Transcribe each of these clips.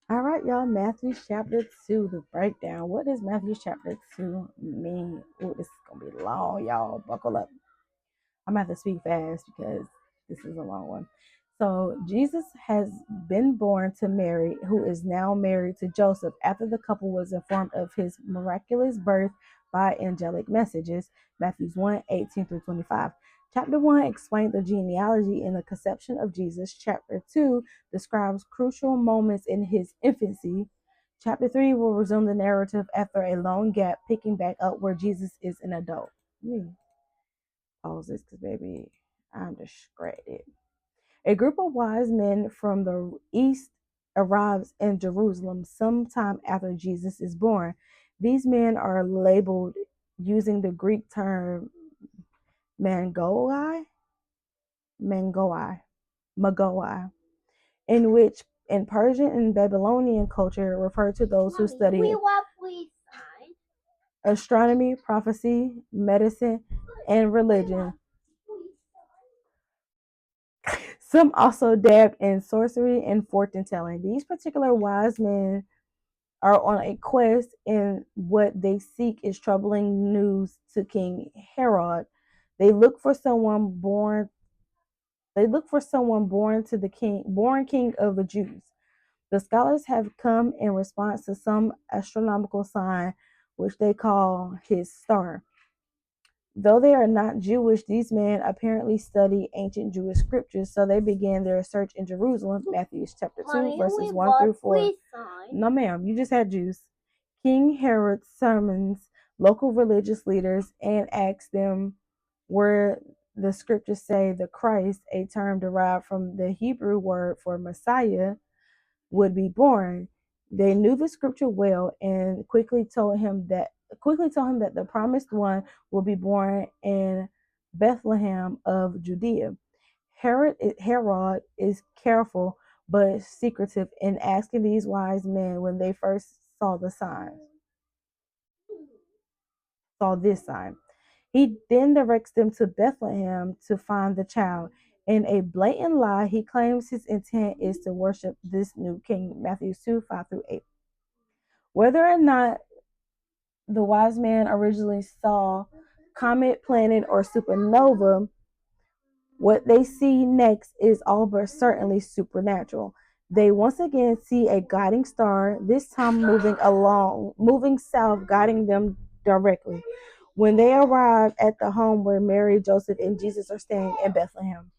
All right, y'all. Matthew chapter 2, the breakdown. What does Matthew chapter 2 mean? Oh, this is going to be long, y'all. Buckle up. I'm going to have to speak fast because this is a long one. So, Jesus has been born to Mary, who is now married to Joseph, after the couple was informed of his miraculous birth by angelic messages. Matthew 1:18 through 25. Chapter 1 explains the genealogy and the conception of Jesus. Chapter 2 describes crucial moments in his infancy. Chapter 3 will resume the narrative after a long gap, picking back up where Jesus is an adult. Me pause this because, baby, I'm distracted. A group of wise men from the east arrives in Jerusalem sometime after Jesus is born. These men are labeled using the Greek term mangoi, mangoi, magoi, in which in Persian and Babylonian culture refer to those who study astronomy, prophecy, medicine, and religion. Some also dabbed in sorcery and fortune telling. These particular wise men are on a quest, and what they seek is troubling news to King Herod. They look for someone born. They look for someone born king of the Jews. The scholars have come in response to some astronomical sign, which they call his star. Though they are not Jewish, these men apparently study ancient Jewish scriptures, so they began their search in Jerusalem. Matthew chapter 2, verses 1 through 4. No, ma'am, you just had juice. King Herod summons local religious leaders and asks them where the scriptures say the Christ, a term derived from the Hebrew word for Messiah, would be born. They knew the scripture well and quickly told him that the promised one will be born in Bethlehem of Judea. Herod is careful but secretive in asking these wise men when they first saw this sign. He then directs them to Bethlehem to find the child. In a blatant lie, he claims his intent is to worship this new king. Matthew 2, 5 through 8. Whether or not the wise man originally saw comet, planet, or supernova, what they see next is all but certainly supernatural. They once again see a guiding star, this time moving south, guiding them directly. When they arrive at the home where Mary, Joseph, and Jesus are staying in Bethlehem,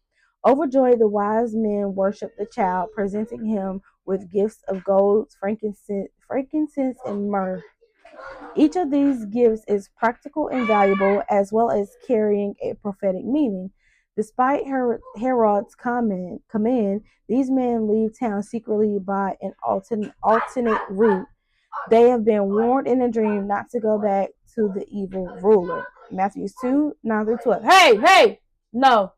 overjoyed, the wise men worship the child, presenting him with gifts of gold, frankincense, and myrrh. Each of these gifts is practical and valuable, as well as carrying a prophetic meaning. Despite Herod's command, these men leave town secretly by an alternate route. They have been warned in a dream not to go back to the evil ruler. Matthew 2, 9 through 12. Hey, no.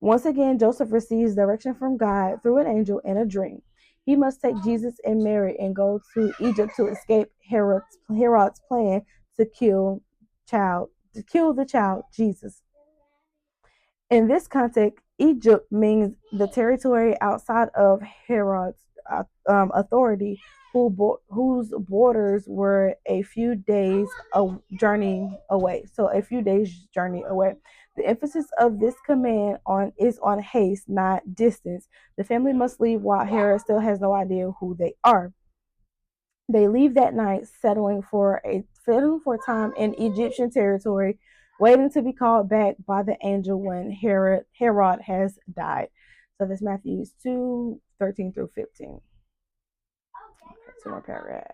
Once again, Joseph receives direction from God through an angel in a dream. He must take Jesus and Mary and go to Egypt to escape Herod's plan to kill the child Jesus. In this context, Egypt means the territory outside of Herod's authority, whose borders were a few days journey away. So a few days journey away. The emphasis of this command is on haste, not distance. The family must leave while Herod still has no idea who they are. They leave that night, settling for time in Egyptian territory, waiting to be called back by the angel when Herod has died. So that's Matthew 2, 13 through 15. Two more paragraphs.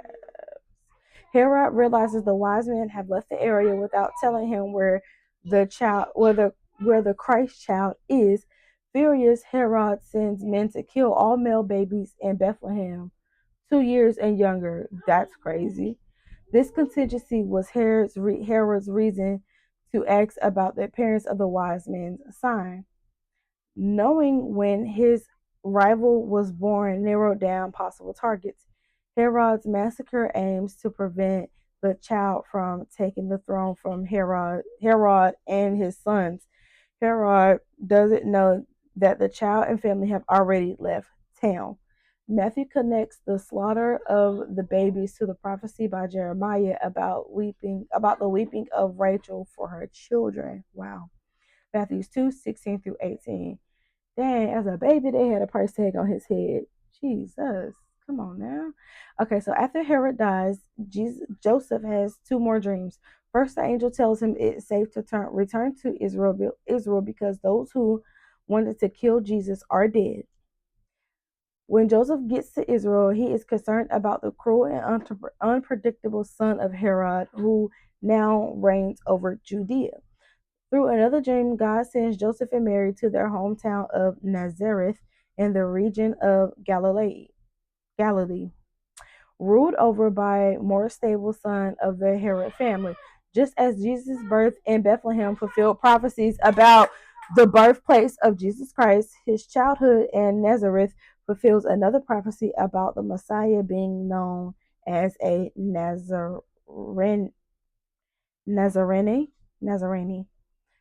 Herod realizes the wise men have left the area without telling him where the Christ child is. Furious, Herod sends men to kill all male babies in Bethlehem, 2 years and younger. That's crazy. This contingency was Herod's reason to ask about the appearance of the wise men's sign. Knowing when his rival was born narrowed down possible targets. Herod's massacre aims to prevent the child from taking the throne from Herod and his sons. Herod doesn't know that the child and family have already left town. Matthew connects the slaughter of the babies to the prophecy by Jeremiah about the weeping of Rachel for her children. Wow. Matthew 2:16 through 18. Dang, as a baby, they had a price tag on his head. Jesus. Come on now. Okay, so after Herod dies, Joseph has two more dreams. First, the angel tells him it's safe to return to Israel because those who wanted to kill Jesus are dead. When Joseph gets to Israel, he is concerned about the cruel and unpredictable son of Herod, who now reigns over Judea. Through another dream, God sends Joseph and Mary to their hometown of Nazareth in the region of Galilee, ruled over by a more stable son of the Herod family. Just as Jesus' birth in Bethlehem fulfilled prophecies about the birthplace of Jesus Christ, his childhood in Nazareth fulfills another prophecy about the Messiah being known as a Nazarene.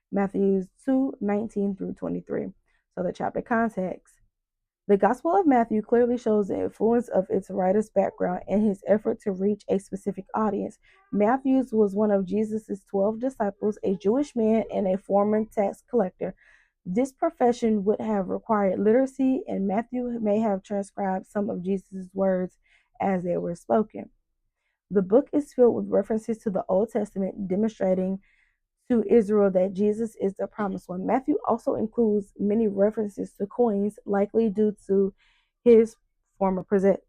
Matthew 2:19 through 23. So the chapter context. The Gospel of Matthew clearly shows the influence of its writer's background and his effort to reach a specific audience. Matthew was one of Jesus' 12 disciples, a Jewish man and a former tax collector. This profession would have required literacy, and Matthew may have transcribed some of Jesus' words as they were spoken. The book is filled with references to the Old Testament, demonstrating to Israel that Jesus is the promised one. Matthew also includes many references to coins, likely due to his former profession.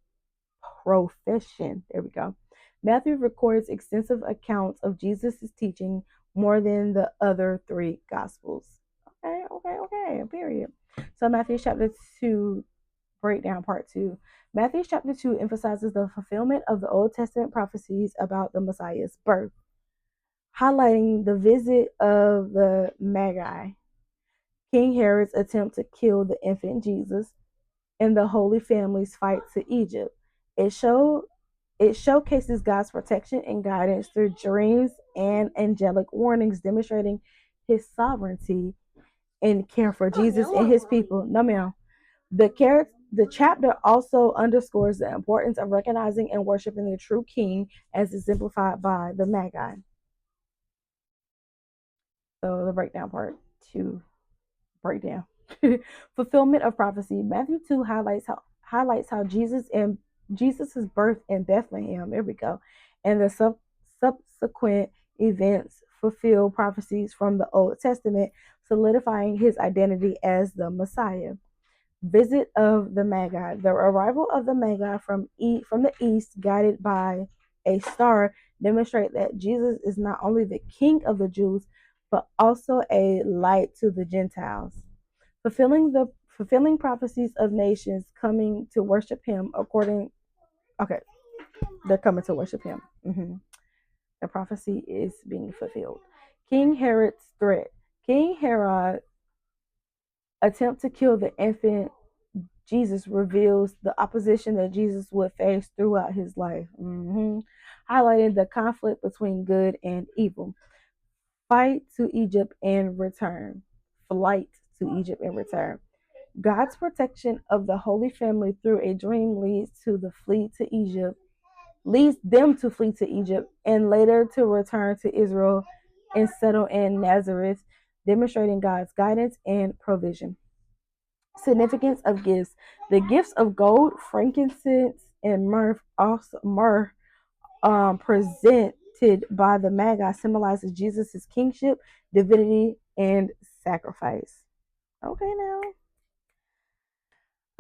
There we go. Matthew records extensive accounts of Jesus' teaching, more than the other three Gospels. Okay, period. So, Matthew chapter 2, breakdown part 2. Matthew chapter 2 emphasizes the fulfillment of the Old Testament prophecies about the Messiah's birth, highlighting the visit of the Magi, King Herod's attempt to kill the infant Jesus, and the Holy Family's fight to Egypt. It showcases God's protection and guidance through dreams and angelic warnings, demonstrating his sovereignty and care for Jesus and his people. No, ma'am. The chapter also underscores the importance of recognizing and worshiping the true King, as exemplified by the Magi. So the breakdown part 2, breakdown. Fulfillment of prophecy. Matthew 2 highlights how Jesus's birth in Bethlehem, there we go, and the subsequent events fulfill prophecies from the Old Testament, solidifying his identity as the Messiah. Visit of the Magi. The arrival of the Magi from the east, guided by a star, demonstrate that Jesus is not only the King of the Jews, but also a light to the Gentiles, fulfilling prophecies of nations coming to worship him okay, they're coming to worship him. The prophecy is being fulfilled. King Herod's threat. King Herod attempt to kill the infant Jesus reveals the opposition that Jesus would face throughout his life, highlighting the conflict between good and evil. Flight to Egypt and return. God's protection of the Holy Family through a dream leads them to flee to Egypt and later to return to Israel and settle in Nazareth, demonstrating God's guidance and provision. Significance of gifts. The gifts of gold, frankincense, and myrrh, presented by the Magi, symbolizes Jesus' kingship, divinity, and sacrifice. Okay, now.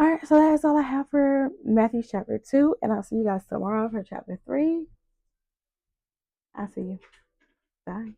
All right, so that's all I have for Matthew chapter 2, and I'll see you guys tomorrow for chapter 3. I'll see you. Bye.